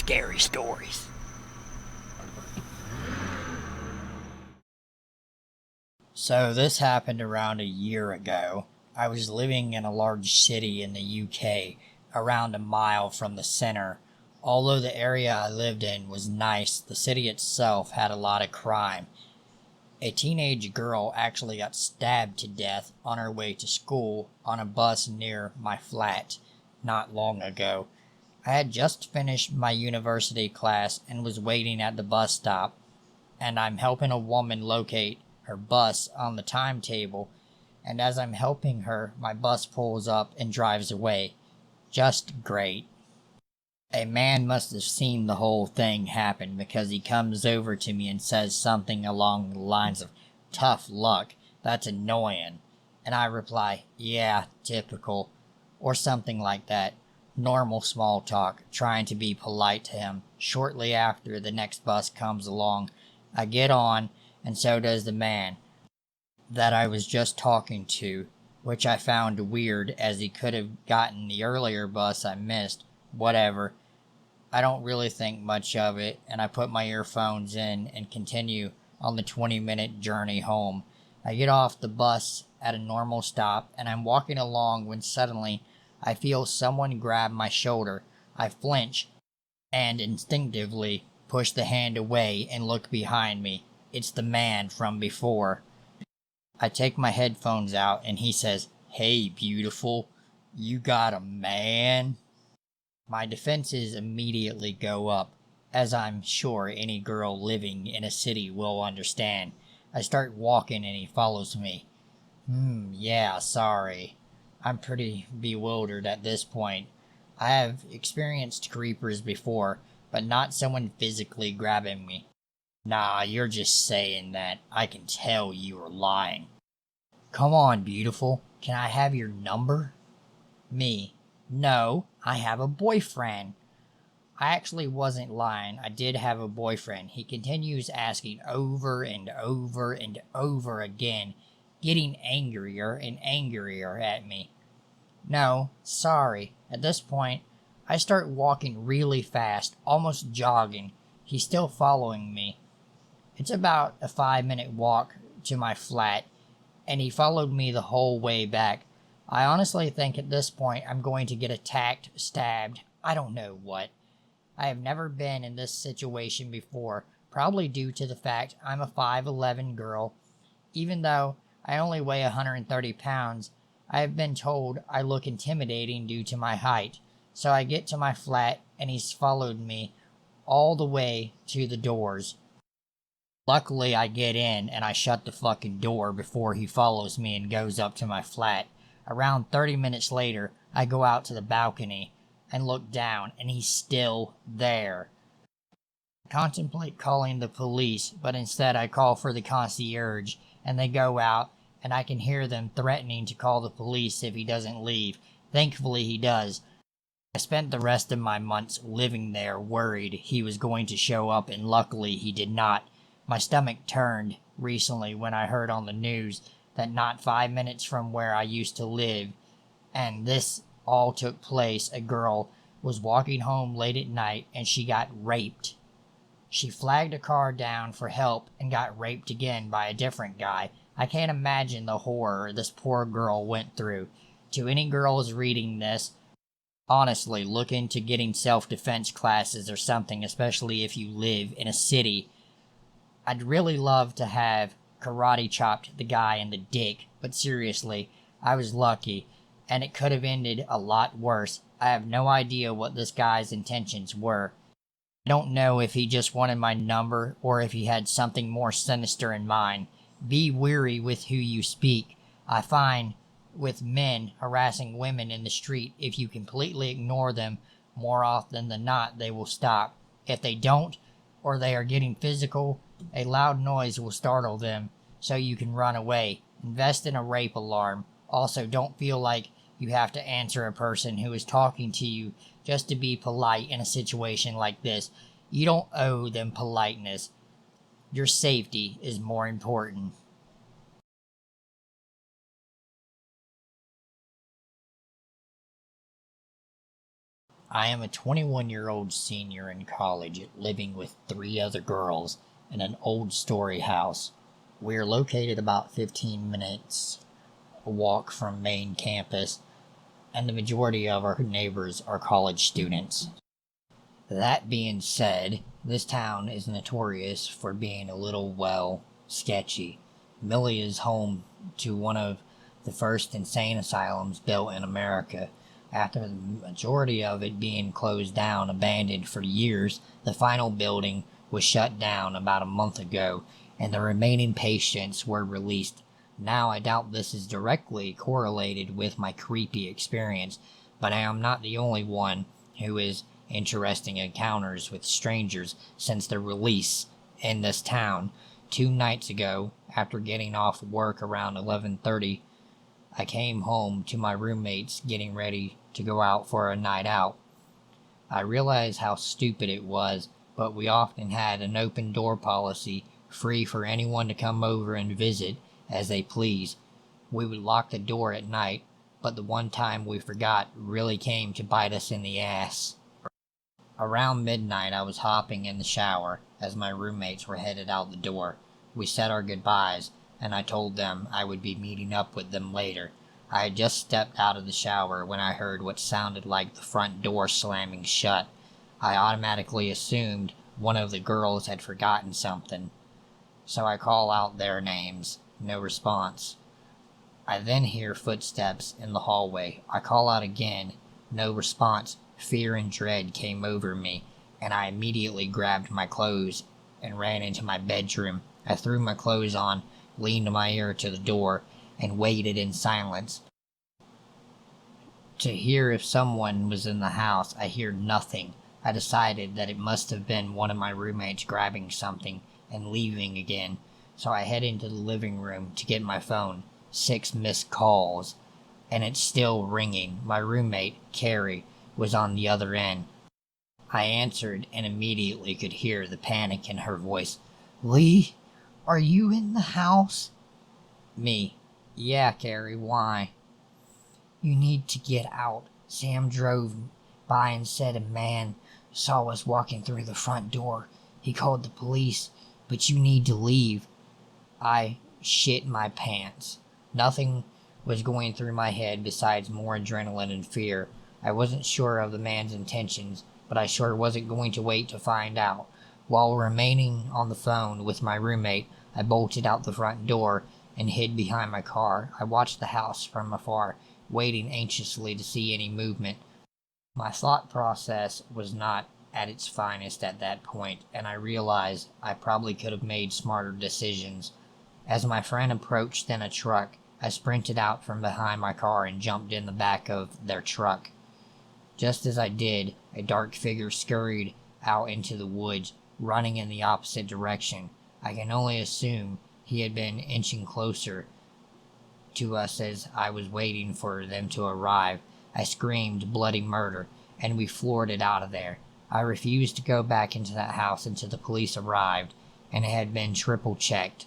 scary stories. So this happened around a year ago. I was living in a large city in the UK, around a mile from the center. Although the area I lived in was nice, the city itself had a lot of crime. A teenage girl actually got stabbed to death on her way to school on a bus near my flat not long ago. I had just finished my university class and was waiting at the bus stop, and I'm helping a woman locate her bus on the timetable, and as I'm helping her, my bus pulls up and drives away. Just great. A man must have seen the whole thing happen because he comes over to me and says something along the lines of, "Tough luck, that's annoying." And I reply, "Yeah, typical," or something like that. Normal small talk, trying to be polite to him. Shortly after, the next bus comes along. I get on, and so does the man that I was just talking to, which I found weird as he could have gotten the earlier bus I missed. Whatever. I don't really think much of it, and I put my earphones in and continue on the 20-minute journey home. I get off the bus at a normal stop, and I'm walking along when suddenly I feel someone grab my shoulder. I flinch and instinctively push the hand away and look behind me. It's the man from before. I take my headphones out and he says, "Hey, beautiful, you got a man?" My defenses immediately go up, as I'm sure any girl living in a city will understand. I start walking and he follows me. Yeah, sorry. I'm pretty bewildered at this point. I have experienced creepers before, but not someone physically grabbing me. Nah, you're just saying that. I can tell you are lying. Come on, beautiful. Can I have your number? Me. No, I have a boyfriend. I actually wasn't lying. I did have a boyfriend. He continues asking over and over and over again, getting angrier and angrier at me. No, sorry. At this point, I start walking really fast, almost jogging. He's still following me. It's about a 5-minute walk to my flat, and he followed me the whole way back. I honestly think at this point I'm going to get attacked, stabbed, I don't know what. I have never been in this situation before, probably due to the fact I'm a 5'11" girl. Even though I only weigh 130 pounds, I have been told I look intimidating due to my height. So I get to my flat and he's followed me all the way to the doors. Luckily I get in and I shut the fucking door before he follows me and goes up to my flat. Around 30 minutes later, I go out to the balcony and look down and he's still there. I contemplate calling the police, but instead I call for the concierge and they go out and I can hear them threatening to call the police if he doesn't leave. Thankfully he does. I spent the rest of my months living there worried he was going to show up, and luckily he did not. My stomach turned recently when I heard on the news that not 5 minutes from where I used to live, and this all took place, a girl was walking home late at night and she got raped. She flagged a car down for help and got raped again by a different guy. I can't imagine the horror this poor girl went through. To any girls reading this, honestly, look into getting self-defense classes or something, especially if you live in a city. I'd really love to have karate chopped the guy in the dick, but seriously, I was lucky, and it could have ended a lot worse. I have no idea what this guy's intentions were. I don't know if he just wanted my number or if he had something more sinister in mind. Be wary with who you speak. I find with men harassing women in the street, if you completely ignore them, more often than not they will stop. If they don't, or they are getting physical, a loud noise will startle them, so you can run away. Invest in a rape alarm. Also, don't feel like you have to answer a person who is talking to you just to be polite in a situation like this. You don't owe them politeness. Your safety is more important. I am a 21-year-old senior in college living with 3 other girls in an old story house. We are located about 15 minutes a walk from main campus, and the majority of our neighbors are college students. That being said, this town is notorious for being a little, well, sketchy. Millie is home to one of the first insane asylums built in America. After the majority of it being closed down, abandoned for years, the final building was shut down about a month ago, and the remaining patients were released. Now, I doubt this is directly correlated with my creepy experience, but I am not the only one who is interesting encounters with strangers since their release in this town. 2 nights ago, after getting off work around 11:30, I came home to my roommates getting ready to go out for a night out. I realized how stupid it was, but we often had an open door policy, free for anyone to come over and visit as they please. We would lock the door at night, but the one time we forgot really came to bite us in the ass. Around midnight, I was hopping in the shower as my roommates were headed out the door. We said our goodbyes, and I told them I would be meeting up with them later. I had just stepped out of the shower when I heard what sounded like the front door slamming shut. I automatically assumed one of the girls had forgotten something, so I call out their names. No response. I then hear footsteps in the hallway. I call out again. No response. Fear and dread came over me, and I immediately grabbed my clothes and ran into my bedroom. I threw my clothes on, leaned my ear to the door, and waited in silence to hear if someone was in the house. I hear nothing. I decided that it must have been one of my roommates grabbing something and leaving again, so I head into the living room to get my phone. 6 missed calls, and it's still ringing. My roommate, Carrie, was on the other end. I answered and immediately could hear the panic in her voice. "Lee, are you in the house?" Me. "Yeah, Carrie, why?" "You need to get out. Sam drove by and said a man saw us walking through the front door. He called the police, but you need to leave." I shit my pants. Nothing was going through my head besides more adrenaline and fear. I wasn't sure of the man's intentions, but I sure wasn't going to wait to find out. While remaining on the phone with my roommate, I bolted out the front door and hid behind my car. I watched the house from afar, waiting anxiously to see any movement. My thought process was not at its finest at that point, and I realized I probably could have made smarter decisions. As my friend approached in a truck, I sprinted out from behind my car and jumped in the back of their truck. Just as I did, a dark figure scurried out into the woods, running in the opposite direction. I can only assume he had been inching closer to us as I was waiting for them to arrive. I screamed bloody murder, and we floored it out of there. I refused to go back into that house until the police arrived, and it had been triple checked.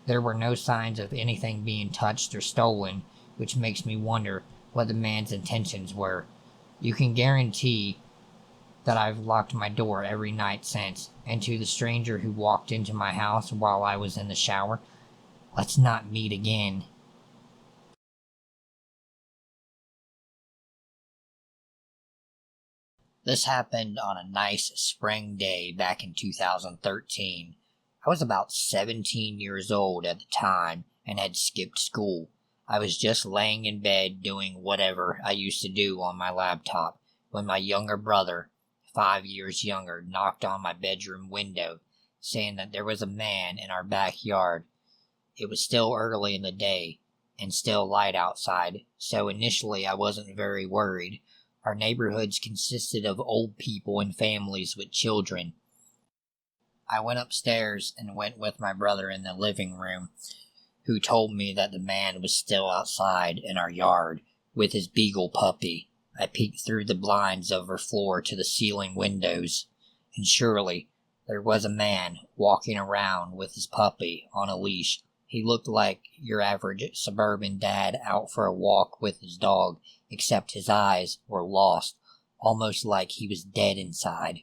There were no signs of anything being touched or stolen, which makes me wonder what the man's intentions were. You can guarantee that I've locked my door every night since, and to the stranger who walked into my house while I was in the shower, let's not meet again. This happened on a nice spring day back in 2013. I was about 17 years old at the time and had skipped school. I was just laying in bed doing whatever I used to do on my laptop when my younger brother, 5 years younger, knocked on my bedroom window, saying that there was a man in our backyard. It was still early in the day and still light outside, so initially I wasn't very worried. Our neighborhoods consisted of old people and families with children. I went upstairs and went with my brother in the living room, who told me that the man was still outside in our yard with his beagle puppy. I peeked through the blinds of our floor to the ceiling windows, and surely there was a man walking around with his puppy on a leash. He looked like your average suburban dad out for a walk with his dog, except his eyes were lost, almost like he was dead inside.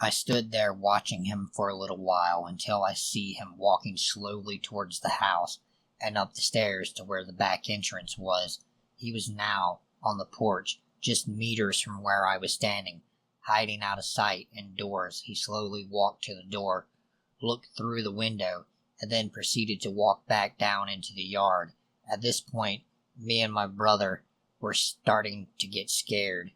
I stood there watching him for a little while until I see him walking slowly towards the house and up the stairs to where the back entrance was. He was now on the porch, just meters from where I was standing, hiding out of sight indoors. He slowly walked to the door, looked through the window, and then proceeded to walk back down into the yard. At this point, me and my brother were starting to get scared.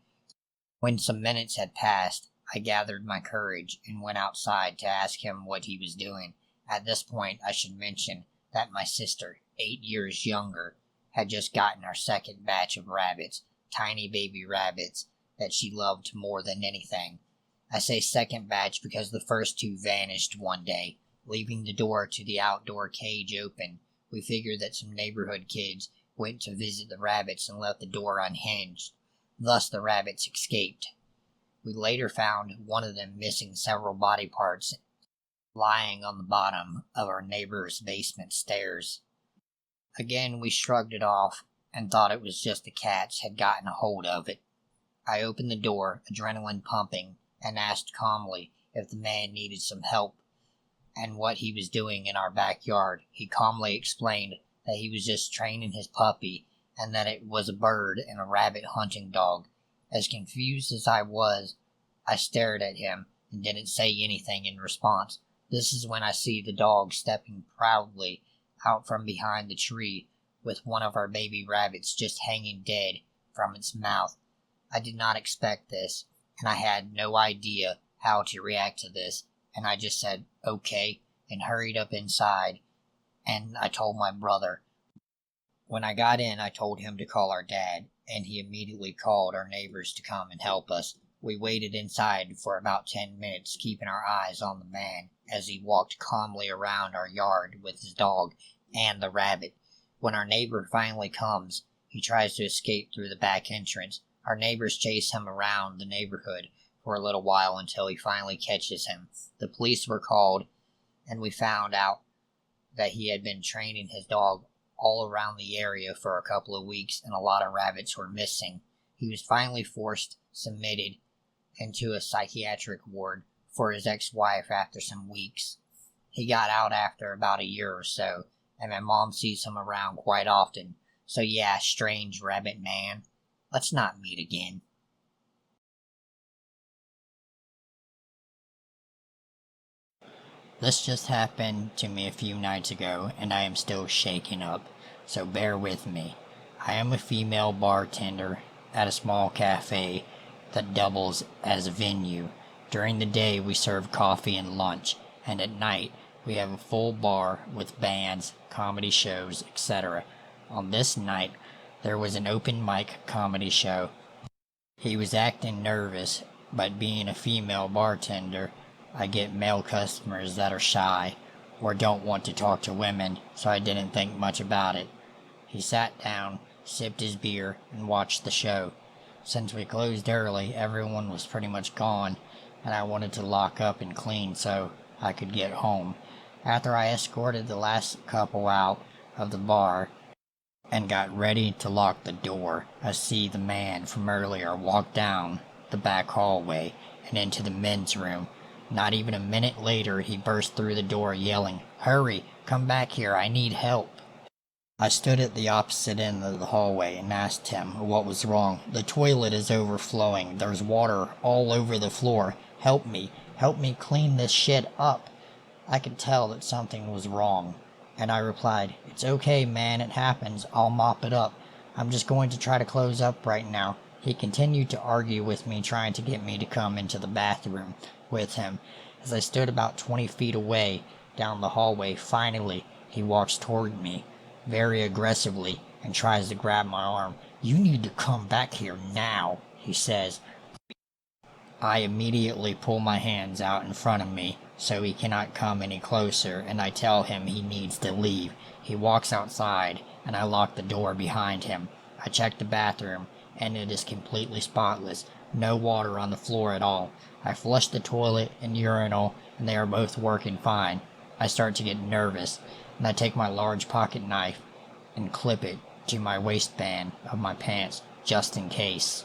When some minutes had passed, I gathered my courage and went outside to ask him what he was doing. At this point, I should mention that my sister, 8 years younger, had just gotten our second batch of rabbits, tiny baby rabbits that she loved more than anything. I say second batch because the first two vanished one day, leaving the door to the outdoor cage open. We figured that some neighborhood kids went to visit the rabbits and left the door unhinged. Thus the rabbits escaped. We later found one of them missing several body parts, lying on the bottom of our neighbor's basement stairs. Again, we shrugged it off and thought it was just the cats had gotten a hold of it. I opened the door, adrenaline pumping, and asked calmly if the man needed some help and what he was doing in our backyard. He calmly explained that he was just training his puppy and that it was a bird and a rabbit hunting dog. As confused as I was, I stared at him and didn't say anything in response. This is when I see the dog stepping proudly out from behind the tree with one of our baby rabbits just hanging dead from its mouth. I did not expect this, and I had no idea how to react to this, and I just said, okay, and hurried up inside, and I told my brother. When I got in, I told him to call our dad, and he immediately called our neighbors to come and help us. We waited inside for about 10 minutes, keeping our eyes on the man as he walked calmly around our yard with his dog and the rabbit. When our neighbor finally comes, he tries to escape through the back entrance. Our neighbors chase him around the neighborhood for a little while until he finally catches him. The police were called, and we found out that he had been training his dog all around the area for a couple of weeks, and a lot of rabbits were missing. He was finally submitted into a psychiatric ward for his ex-wife after some weeks. He got out after about a year or so, and my mom sees him around quite often. So yeah, strange rabbit man. Let's not meet again. This just happened to me a few nights ago, and I am still shaken up, so bear with me. I am a female bartender at a small cafe that doubles as a venue. During the day, we serve coffee and lunch, and at night, we have a full bar with bands, comedy shows, etc. On this night, there was an open mic comedy show. He was acting nervous, but being a female bartender, I get male customers that are shy or don't want to talk to women, so I didn't think much about it. He sat down, sipped his beer, and watched the show. Since we closed early, everyone was pretty much gone, and I wanted to lock up and clean so I could get home. After I escorted the last couple out of the bar and got ready to lock the door, I see the man from earlier walk down the back hallway and into the men's room. Not even a minute later, he burst through the door yelling, "Hurry, come back here, I need help." I stood at the opposite end of the hallway and asked him what was wrong. "The toilet is overflowing. There's water all over the floor. Help me clean this shit up." I could tell that something was wrong, and I replied, "It's okay, man, it happens. I'll mop it up. I'm just going to try to close up right now." He continued to argue with me, trying to get me to come into the bathroom with him. As I stood about 20 feet away down the hallway, finally he walks toward me very aggressively and tries to grab my arm. "You need to come back here now," he says. I immediately pull my hands out in front of me so he cannot come any closer, and I tell him he needs to leave. He walks outside, and I lock the door behind him. I check the bathroom, and it is completely spotless. No water on the floor at all. I flush the toilet and urinal, and they are both working fine. I start to get nervous, and I take my large pocket knife and clip it to my waistband of my pants, just in case.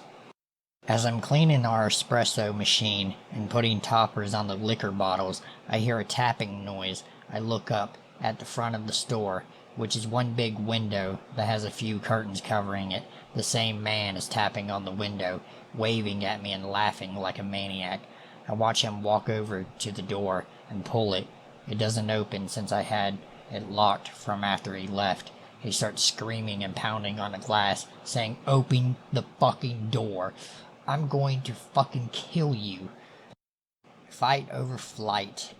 As I'm cleaning our espresso machine and putting toppers on the liquor bottles, I hear a tapping noise. I look up at the front of the store, which is one big window that has a few curtains covering it. The same man is tapping on the window, waving at me and laughing like a maniac. I watch him walk over to the door and pull it. It doesn't open since I had it locked from after he left. He starts screaming and pounding on the glass, saying, "Open the fucking door. I'm going to fucking kill you." Fight over flight,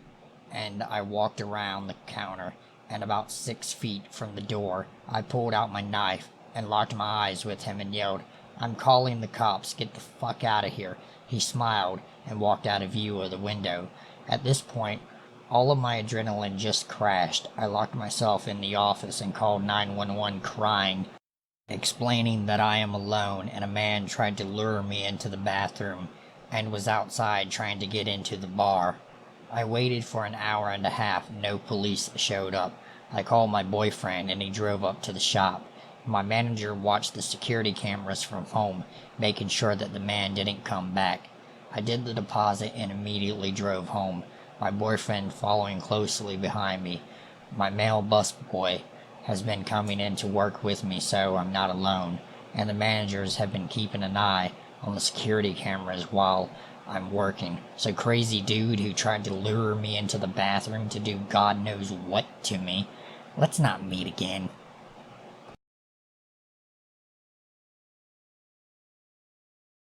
and I walked around the counter, and about 6 feet from the door, I pulled out my knife and locked my eyes with him and yelled, "I'm calling the cops, get the fuck out of here." He smiled and walked out of view of the window. At this point, all of my adrenaline just crashed. I locked myself in the office and called 911 crying, explaining that I am alone and a man tried to lure me into the bathroom and was outside trying to get into the bar. I waited for an hour and a half. No police showed up. I called my boyfriend and he drove up to the shop. My manager watched the security cameras from home, making sure that the man didn't come back. I did the deposit and immediately drove home, my boyfriend following closely behind me. My male busboy has been coming in to work with me, so I'm not alone, and the managers have been keeping an eye on the security cameras while I'm working. So crazy dude who tried to lure me into the bathroom to do God knows what to me, let's not meet again.